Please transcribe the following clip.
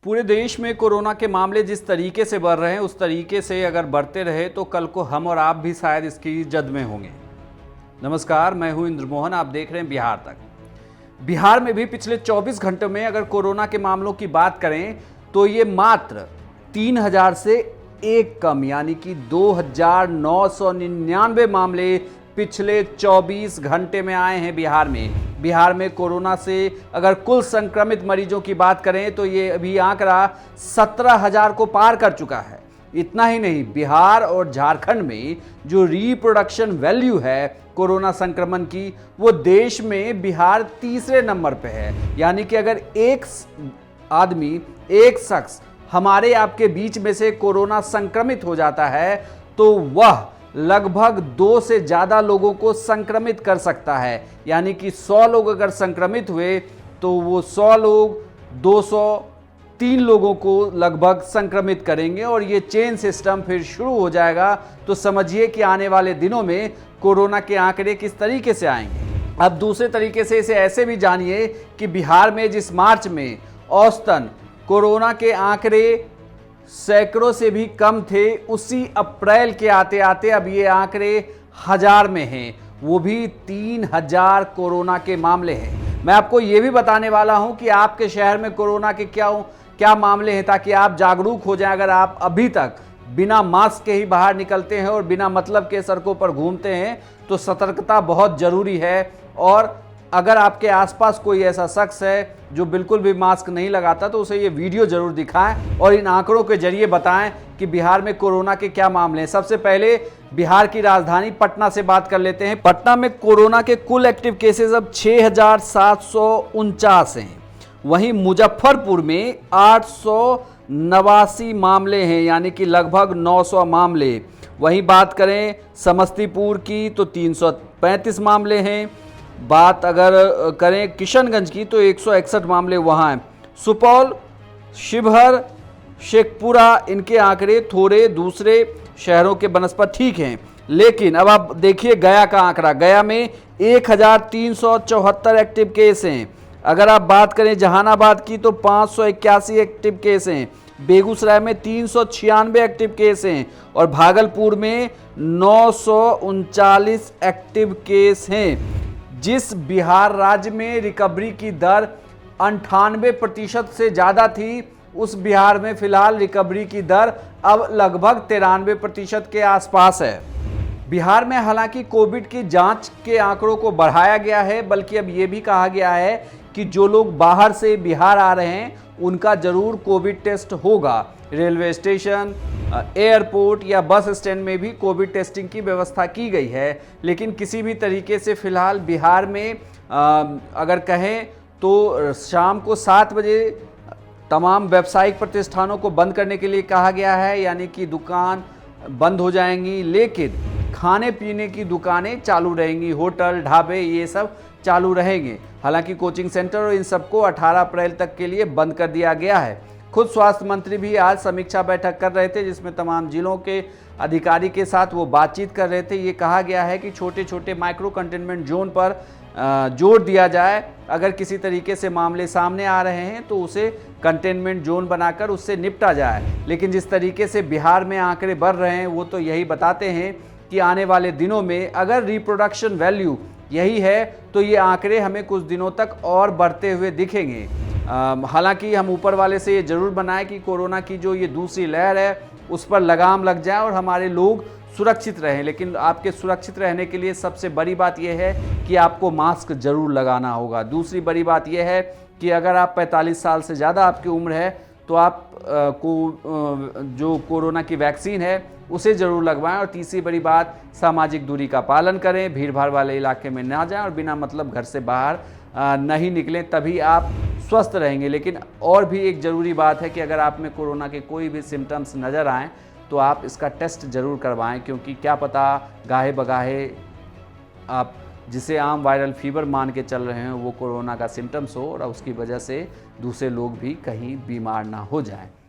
पूरे देश में कोरोना के मामले जिस तरीके से बढ़ रहे हैं उस तरीके से अगर बढ़ते रहे तो कल को हम और आप भी शायद इसकी जद में होंगे। नमस्कार, मैं हूं इंद्र मोहन, आप देख रहे हैं बिहार तक। बिहार में भी पिछले 24 घंटों में अगर कोरोना के मामलों की बात करें तो ये मात्र 3000 से एक कम यानी कि 2999 मामले पिछले 24 घंटे में आए हैं बिहार में। बिहार में कोरोना से अगर कुल संक्रमित मरीजों की बात करें तो ये अभी आंकड़ा 17,000 को पार कर चुका है। इतना ही नहीं, बिहार और झारखंड में जो रिप्रोडक्शन वैल्यू है कोरोना संक्रमण की, वो देश में बिहार तीसरे नंबर पे है। यानी कि अगर एक आदमी, एक शख्स हमारे आपके बीच में से कोरोना संक्रमित हो जाता है तो वह लगभग 2 से ज़्यादा लोगों को संक्रमित कर सकता है। यानी कि 100 लोग अगर संक्रमित हुए तो वो 100 लोग 203 लोगों को लगभग संक्रमित करेंगे और ये चेन सिस्टम फिर शुरू हो जाएगा। तो समझिए कि आने वाले दिनों में कोरोना के आंकड़े किस तरीके से आएंगे। अब दूसरे तरीके से इसे ऐसे भी जानिए कि बिहार में जिस मार्च में औसतन कोरोना के आंकड़े सैकड़ों से भी कम थे, उसी अप्रैल के आते आते अब ये आंकड़े 1000 में हैं, वो भी 3000 कोरोना के मामले हैं। मैं आपको ये भी बताने वाला हूं कि आपके शहर में कोरोना के क्या मामले हैं, ताकि आप जागरूक हो जाएं। अगर आप अभी तक बिना मास्क के ही बाहर निकलते हैं और बिना मतलब के सड़कों पर घूमते हैं तो सतर्कता बहुत ज़रूरी है। और अगर आपके आसपास कोई ऐसा शख्स है जो बिल्कुल भी मास्क नहीं लगाता तो उसे ये वीडियो जरूर दिखाएं और इन आंकड़ों के जरिए बताएं कि बिहार में कोरोना के क्या मामले हैं। सबसे पहले बिहार की राजधानी पटना से बात कर लेते हैं। पटना में कोरोना के कुल एक्टिव केसेस अब 6749 हैं। वहीं मुजफ्फरपुर में 889 मामले हैं, यानी कि लगभग 900 मामले। वहीं बात करें समस्तीपुर की तो 335 मामले हैं। बात अगर करें किशनगंज की तो 161 मामले वहाँ हैं। सुपौल, शिवहर, शेखपुरा, इनके आंकड़े थोड़े दूसरे शहरों के बनस्पत ठीक हैं। लेकिन अब आप देखिए गया का आंकड़ा। गया में 1374 एक्टिव केस हैं। अगर आप बात करें जहानाबाद की तो 581 एक्टिव केस हैं। बेगूसराय में 396 एक्टिव केस हैं और भागलपुर में 939 एक्टिव केस हैं। जिस बिहार राज्य में रिकवरी की दर 98% से ज़्यादा थी, उस बिहार में फिलहाल रिकवरी की दर अब लगभग 93% के आसपास है। बिहार में हालांकि कोविड की जांच के आंकड़ों को बढ़ाया गया है, बल्कि अब ये भी कहा गया है कि जो लोग बाहर से बिहार आ रहे हैं उनका जरूर कोविड टेस्ट होगा। रेलवे स्टेशन, एयरपोर्ट या बस स्टैंड में भी कोविड टेस्टिंग की व्यवस्था की गई है। लेकिन किसी भी तरीके से फिलहाल बिहार में अगर कहें तो शाम को 7 बजे तमाम व्यावसायिक प्रतिष्ठानों को बंद करने के लिए कहा गया है, यानी कि दुकान बंद हो जाएंगी, लेकिन खाने पीने की दुकानें चालू रहेंगी। होटल, ढाबे, ये सब चालू रहेंगे। हालांकि कोचिंग सेंटर और इन सबको 18 अप्रैल तक के लिए बंद कर दिया गया है। खुद स्वास्थ्य मंत्री भी आज समीक्षा बैठक कर रहे थे, जिसमें तमाम जिलों के अधिकारी के साथ वो बातचीत कर रहे थे। ये कहा गया है कि छोटे छोटे माइक्रो कंटेनमेंट जोन पर जोर दिया जाए। अगर किसी तरीके से मामले सामने आ रहे हैं तो उसे कंटेनमेंट जोन बनाकर उससे निपटा जाए। लेकिन जिस तरीके से बिहार में आंकड़े बढ़ रहे हैं वो तो यही बताते हैं कि आने वाले दिनों में अगर रिप्रोडक्शन वैल्यू यही है तो ये आंकड़े हमें कुछ दिनों तक और बढ़ते हुए दिखेंगे। हालांकि हम ऊपर वाले से ये जरूर बनाएं कि कोरोना की जो ये दूसरी लहर है उस पर लगाम लग जाए और हमारे लोग सुरक्षित रहें। लेकिन आपके सुरक्षित रहने के लिए सबसे बड़ी बात यह है कि आपको मास्क जरूर लगाना होगा। दूसरी बड़ी बात यह है कि अगर आप 45 साल से ज़्यादा आपकी उम्र है तो आप जो कोरोना की वैक्सीन है उसे ज़रूर लगवाएं। और तीसरी बड़ी बात, सामाजिक दूरी का पालन करें, भीड़ भाड़ वाले इलाके में ना जाएं और बिना मतलब घर से बाहर नहीं निकलें, तभी आप स्वस्थ रहेंगे। लेकिन और भी एक ज़रूरी बात है कि अगर आप में कोरोना के कोई भी सिम्टम्स नज़र आएँ तो आप इसका टेस्ट ज़रूर करवाएं, क्योंकि क्या पता गाहे बगाहे आप जिसे आम वायरल फीवर मान के चल रहे हैं वो कोरोना का सिम्टम्स हो और उसकी वजह से दूसरे लोग भी कहीं बीमार ना हो जाएं।